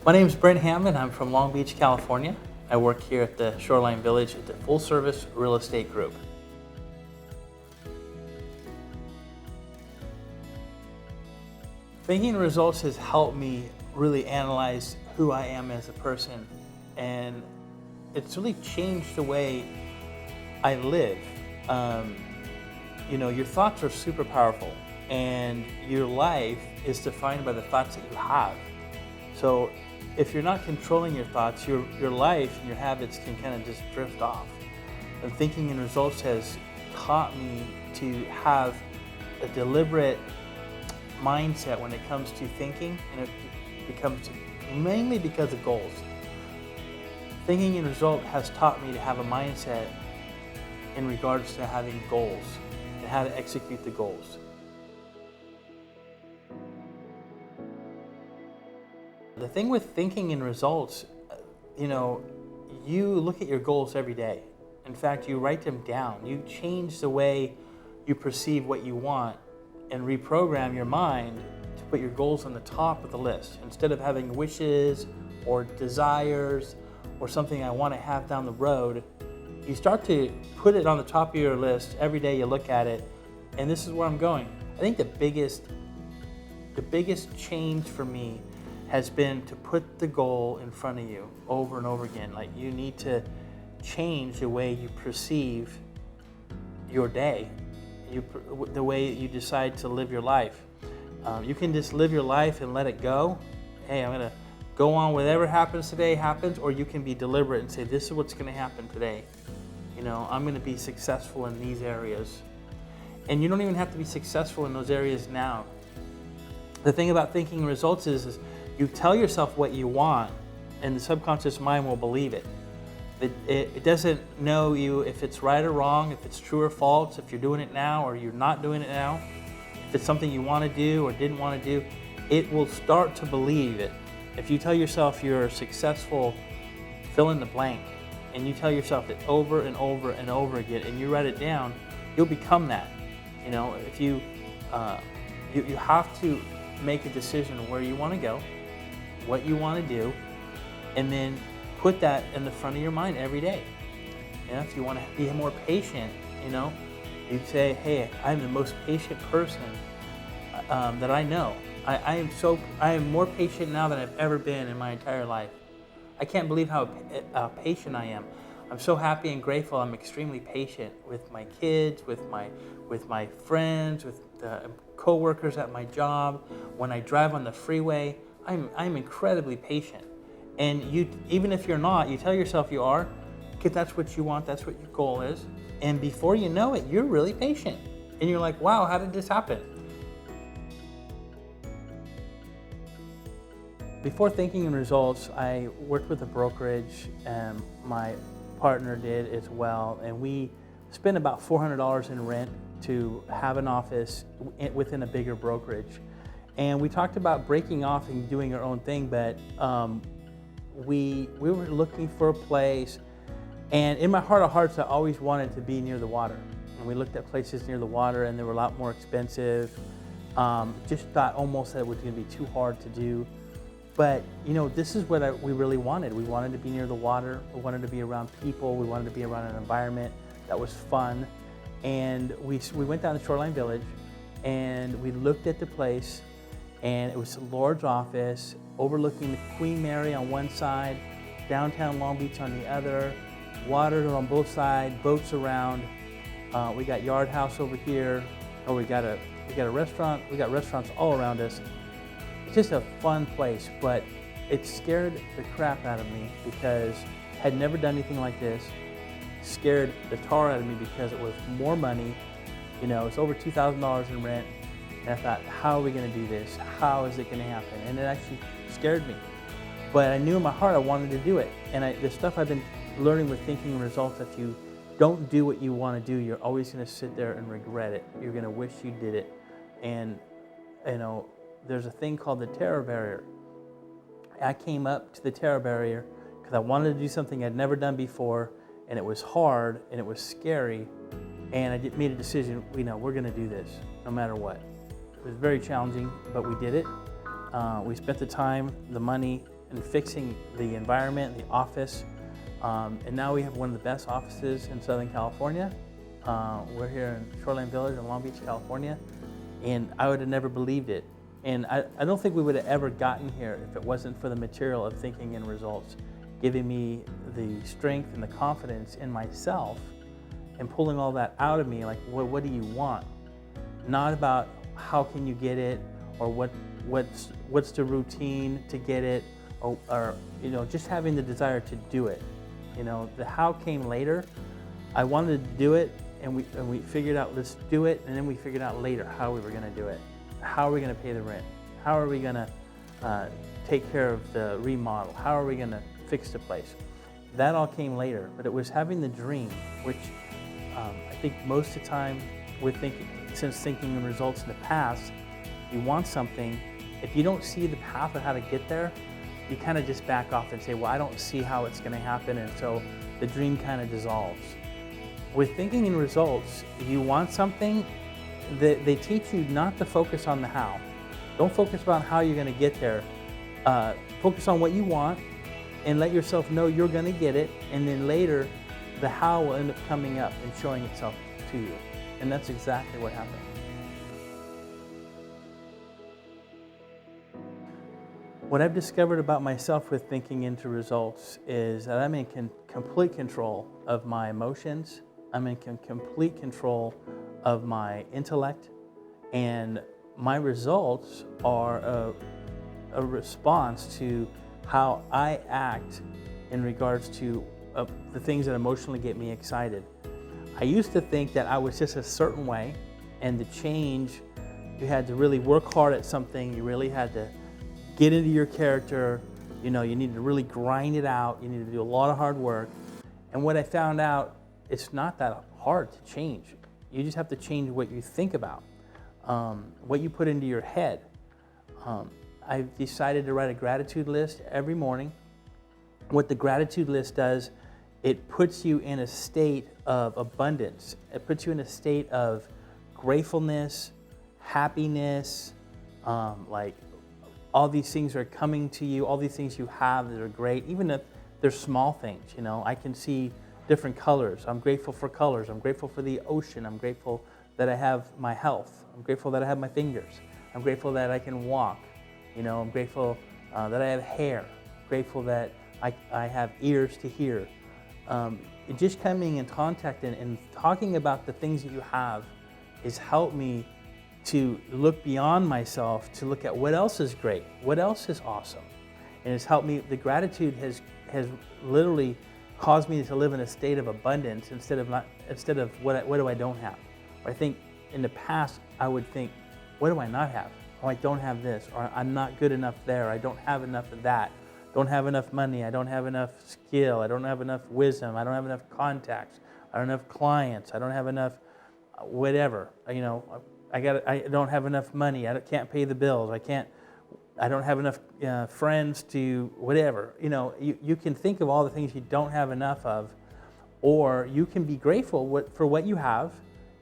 My name is Brent Hammond. I'm from Long Beach, California. I work here at the Shoreline Village at the Full Service Real Estate Group. Thinking results has helped me really analyze who I am as a person, and it's really changed the way I live. Your thoughts are super powerful, and your life is defined by the thoughts that you have. So if you're not controlling your thoughts, your life and your habits can kind of just drift off. And thinking in results has taught me to have a deliberate mindset when it comes to thinking, and it becomes mainly because of goals. Thinking in result has taught me to have a mindset in regards to having goals and how to execute the goals. The thing with thinking in results, you look at your goals every day. In fact, you write them down. You change the way you perceive what you want and reprogram your mind to put your goals on the top of the list. Instead of having wishes or desires or something I want to have down the road, you start to put it on the top of your list. Every day you look at it, and this is where I'm going. I think the biggest change for me has been to put the goal in front of you over and over again. Like, you need to change the way you perceive your day, the way you decide to live your life. You can just live your life and let it go. Hey, I'm gonna go on, whatever happens today happens, or you can be deliberate and say, this is what's gonna happen today. I'm gonna be successful in these areas. And you don't even have to be successful in those areas now. The thing about thinking results is you tell yourself what you want, and the subconscious mind will believe it. It doesn't know you if it's right or wrong, if it's true or false, if you're doing it now or you're not doing it now, if it's something you want to do or didn't want to do. It will start to believe it. If you tell yourself you're successful, fill in the blank, and you tell yourself it over and over and over again, and you write it down, you'll become that. If you have to make a decision where you want to go, what you want to do, and then put that in the front of your mind every day. If you want to be more patient, you say, hey, I'm the most patient person that I know. I am more patient now than I've ever been in my entire life. I can't believe how patient I am. I'm so happy and grateful. I'm extremely patient with my kids, with my friends, with the co-workers at my job. When I drive on the freeway, I'm incredibly patient. And even if you're not, you tell yourself you are, because that's what you want, that's what your goal is. And before you know it, you're really patient. And you're like, wow, how did this happen? Before thinking in results, I worked with a brokerage, and my partner did as well. And we spent about $400 in rent to have an office within a bigger brokerage. And we talked about breaking off and doing our own thing, but we were looking for a place, and in my heart of hearts, I always wanted to be near the water. And we looked at places near the water, and they were a lot more expensive. Just thought almost that it was going to be too hard to do. But this is what we really wanted. We wanted to be near the water. We wanted to be around people. We wanted to be around an environment that was fun. And we went down to Shoreline Village, and we looked at the place. And it was a large office overlooking the Queen Mary on one side, downtown Long Beach on the other, water on both sides, boats around. We got Yard House over here. We got a restaurant. We got restaurants all around us. It's just a fun place, but it scared the crap out of me because I had never done anything like this. Scared the tar out of me because it was more money. It's over $2,000 in rent. And I thought, how are we going to do this? How is it going to happen? And it actually scared me. But I knew in my heart I wanted to do it. And the stuff I've been learning with thinking results, if you don't do what you want to do, you're always going to sit there and regret it. You're going to wish you did it. And, there's a thing called the terror barrier. I came up to the terror barrier because I wanted to do something I'd never done before, and it was hard, and it was scary. And I made a decision, we're going to do this no matter what. It was very challenging, but we did it. We spent the time, the money, and fixing the environment, the office. And now we have one of the best offices in Southern California. We're here in Shoreline Village in Long Beach, California, and I would have never believed it. And I don't think we would have ever gotten here if it wasn't for the material of Thinking in Results, giving me the strength and the confidence in myself and pulling all that out of me, like, what do you want? Not about how can you get it, or what's the routine to get it, or just having the desire to do it. The how came later. I wanted to do it, and we figured out, let's do it, and then we figured out later how we were going to do it. How are we going to pay the rent? How are we going to take care of the remodel? How are we going to fix the place? That all came later, but it was having the dream, which I think most of the time since Thinking in Results in the past, you want something. If you don't see the path of how to get there, you kind of just back off and say, well, I don't see how it's going to happen, and so the dream kind of dissolves. With Thinking in Results, you want something, they teach you not to focus on the how. Don't focus on how you're going to get there. Focus on what you want and let yourself know you're going to get it, and then later the how will end up coming up and showing itself to you. And that's exactly what happened. What I've discovered about myself with Thinking into Results is that I'm in complete control of my emotions. I'm in complete control of my intellect, and my results are a response to how I act in regards to the things that emotionally get me excited. I used to think that I was just a certain way, and to change, you had to really work hard at something. You really had to get into your character. You need to really grind it out. You need to do a lot of hard work. And what I found out, it's not that hard to change. You just have to change what you think about, what you put into your head. I've decided to write a gratitude list every morning. What the gratitude list does, it puts you in a state of abundance. It puts you in a state of gratefulness, happiness, like all these things are coming to you, all these things you have that are great, even if they're small things. I can see different colors. I'm grateful for colors. I'm grateful for the ocean. I'm grateful that I have my health. I'm grateful that I have my fingers. I'm grateful that I can walk. I'm grateful that I have hair. I'm grateful that I have ears to hear. Just coming in contact and talking about the things that you have has helped me to look beyond myself, to look at what else is great, what else is awesome. And it's helped me, the gratitude has literally caused me to live in a state of abundance instead of what do I don't have. I think in the past I would think, what do I not have? Oh, I don't have this, or I'm not good enough there, I don't have enough of that, don't have enough money, I don't have enough skill, I don't have enough wisdom, I don't have enough contacts, I don't have clients, I don't have enough whatever, I don't have enough money, I can't pay the bills, I don't have enough friends to whatever. You can think of all the things you don't have enough of, or you can be grateful for what you have,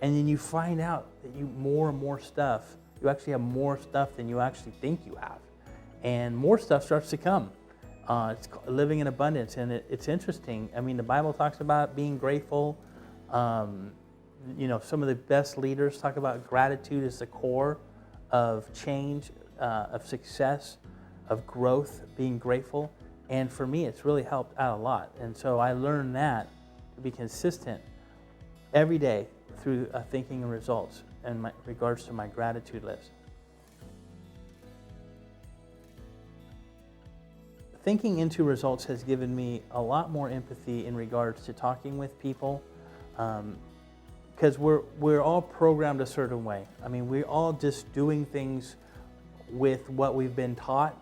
and then you find out that more and more stuff, you actually have more stuff than you actually think you have. And more stuff starts to come. It's living in abundance, and it's interesting. I mean, the Bible talks about being grateful. Some of the best leaders talk about gratitude as the core of change, of success, of growth, being grateful. And for me, it's really helped out a lot. And so I learned that to be consistent every day through Thinking in Results in regards to my gratitude list. Thinking into Results has given me a lot more empathy in regards to talking with people, because we're all programmed a certain way. I mean, we're all just doing things with what we've been taught,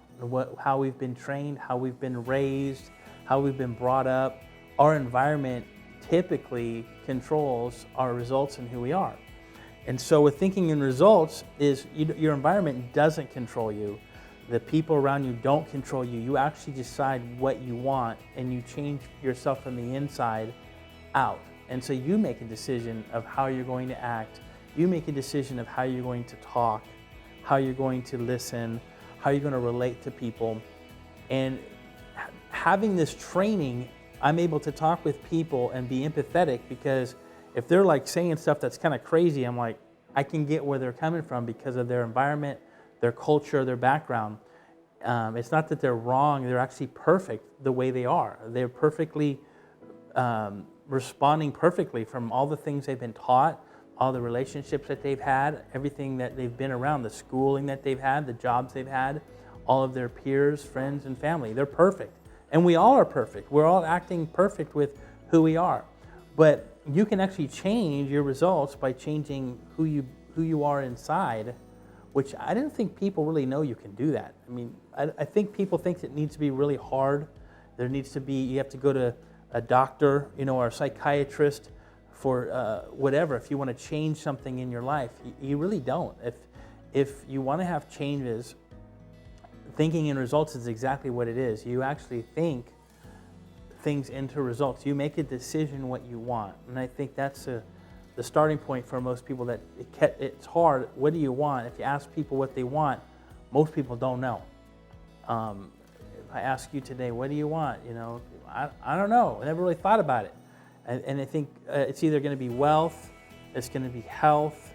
how we've been trained, how we've been raised, how we've been brought up. Our environment typically controls our results and who we are. And so with Thinking in Results is your environment doesn't control you. The people around you don't control you. You actually decide what you want, and you change yourself from the inside out. And so you make a decision of how you're going to act. You make a decision of how you're going to talk, how you're going to listen, how you're going to relate to people. And having this training, I'm able to talk with people and be empathetic, because if they're like saying stuff that's kind of crazy, I'm like, I can get where they're coming from because of their environment, their culture, their background. It's not that they're wrong, they're actually perfect the way they are. They're perfectly responding perfectly from all the things they've been taught, all the relationships that they've had, everything that they've been around, the schooling that they've had, the jobs they've had, all of their peers, friends, and family. They're perfect. And we all are perfect. We're all acting perfect with who we are. But you can actually change your results by changing who you are inside, which I didn't think people really know you can do that. I mean, I think people think it needs to be really hard. There needs to be, you have to go to a doctor, or a psychiatrist for whatever, if you want to change something in your life. You really don't. If you want to have changes, thinking in results is exactly what it is. You actually think things into results. You make a decision what you want. And I think that's the starting point for most people, that it's hard. What do you want? If you ask people what they want, most people don't know. If I ask you today, what do you want? I don't know. I never really thought about it. And I think it's either going to be wealth, it's going to be health,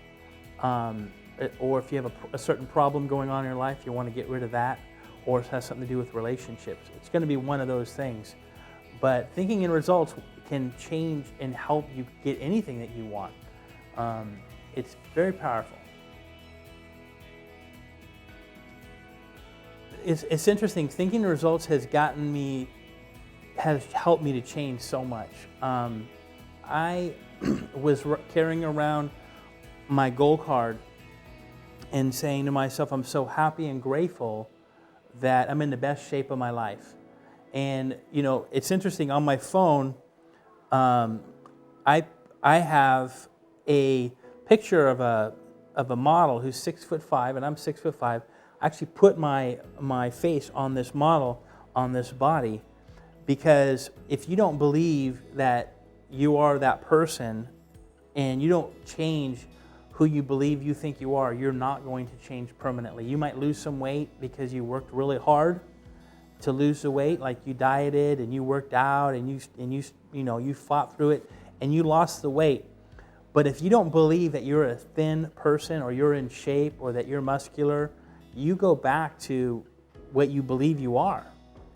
or if you have a certain problem going on in your life, you want to get rid of that, or it has something to do with relationships. It's going to be one of those things. But thinking in results can change and help you get anything that you want. It's very powerful. It's interesting. Thinking in results has helped me to change so much. I was carrying around my goal card and saying to myself, I'm so happy and grateful that I'm in the best shape of my life. And it's interesting, on my phone, I have a picture of a model who's 6'5", and I'm 6'5". I actually put my face on this model, on this body, because if you don't believe that you are that person and you don't change who you believe you think you are, you're not going to change permanently. You might lose some weight because you worked really hard to lose the weight, like you dieted and you worked out and you fought through it and you lost the weight. But if you don't believe that you're a thin person, or you're in shape, or that you're muscular, you go back to what you believe you are.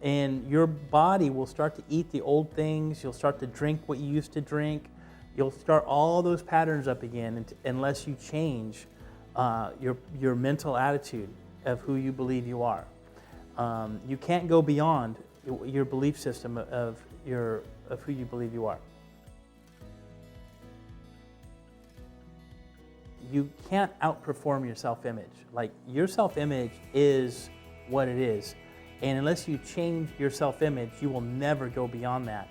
And your body will start to eat the old things. You'll start to drink what you used to drink. You'll start all those patterns up again unless you change your mental attitude of who you believe you are. You can't go beyond your belief system of who you believe you are. You can't outperform your self-image. Like, your self-image is what it is. And unless you change your self-image, you will never go beyond that.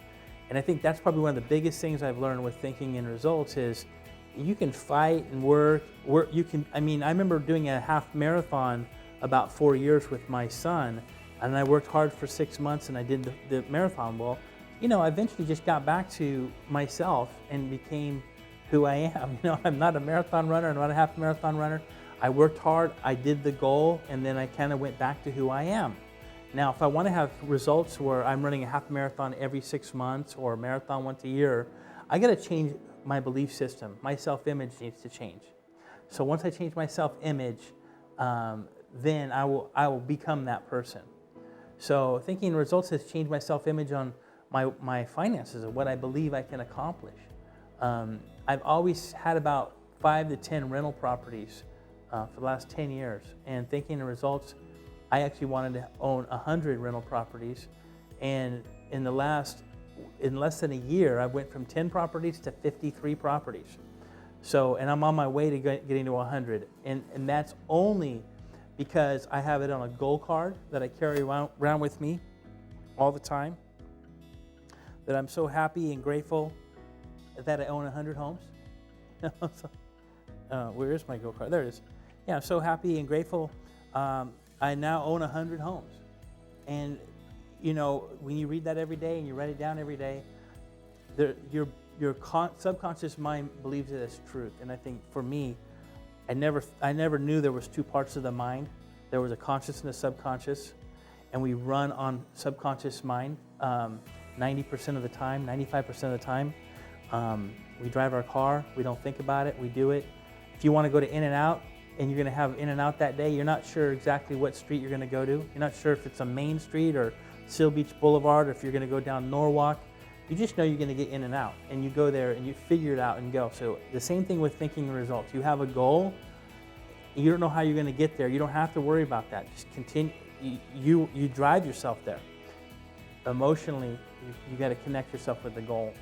And I think that's probably one of the biggest things I've learned with thinking in results is you can fight and work. I remember doing a half marathon about 4 years with my son, and I worked hard for 6 months and I did the marathon. Well, I eventually just got back to myself and became who I am. I'm not a marathon runner, I'm not a half marathon runner. I worked hard, I did the goal, and then I kind of went back to who I am. Now, if I want to have results where I'm running a half marathon every 6 months or a marathon once a year, I got to change my belief system. My self-image needs to change. So once I change my self-image, then I will become that person. So thinking in results has changed my self-image on my finances and what I believe I can accomplish. I've always had about 5 to 10 rental properties for the last 10 years. And thinking in results, I actually wanted to own 100 rental properties. And in less than a year, I went from 10 properties to 53 properties. So, and I'm on my way to getting to 100. And that's only because I have it on a goal card that I carry around with me all the time, that I'm so happy and grateful that I own 100 homes. Where is my goal card? There it is. Yeah, I'm so happy and grateful. I now own 100 homes. And, when you read that every day and you write it down every day, your subconscious mind believes it as truth. And I think for me, I never knew there was two parts of the mind. There was a conscious and a subconscious, and we run on subconscious mind. 90% of the time, 95% of the time. We drive our car, we don't think about it, we do it. If you want to go to In-N-Out and you're going to have In-N-Out that day, you're not sure exactly what street you're going to go to. You're not sure if it's a main street or Seal Beach Boulevard, or if you're going to go down Norwalk. You just know you're going to get In-N-Out, and you go there and you figure it out and go. So the same thing with thinking and results. You have a goal, you don't know how you're going to get there. You don't have to worry about that. Just continue. You drive yourself there. Emotionally, you got to connect yourself with the goal.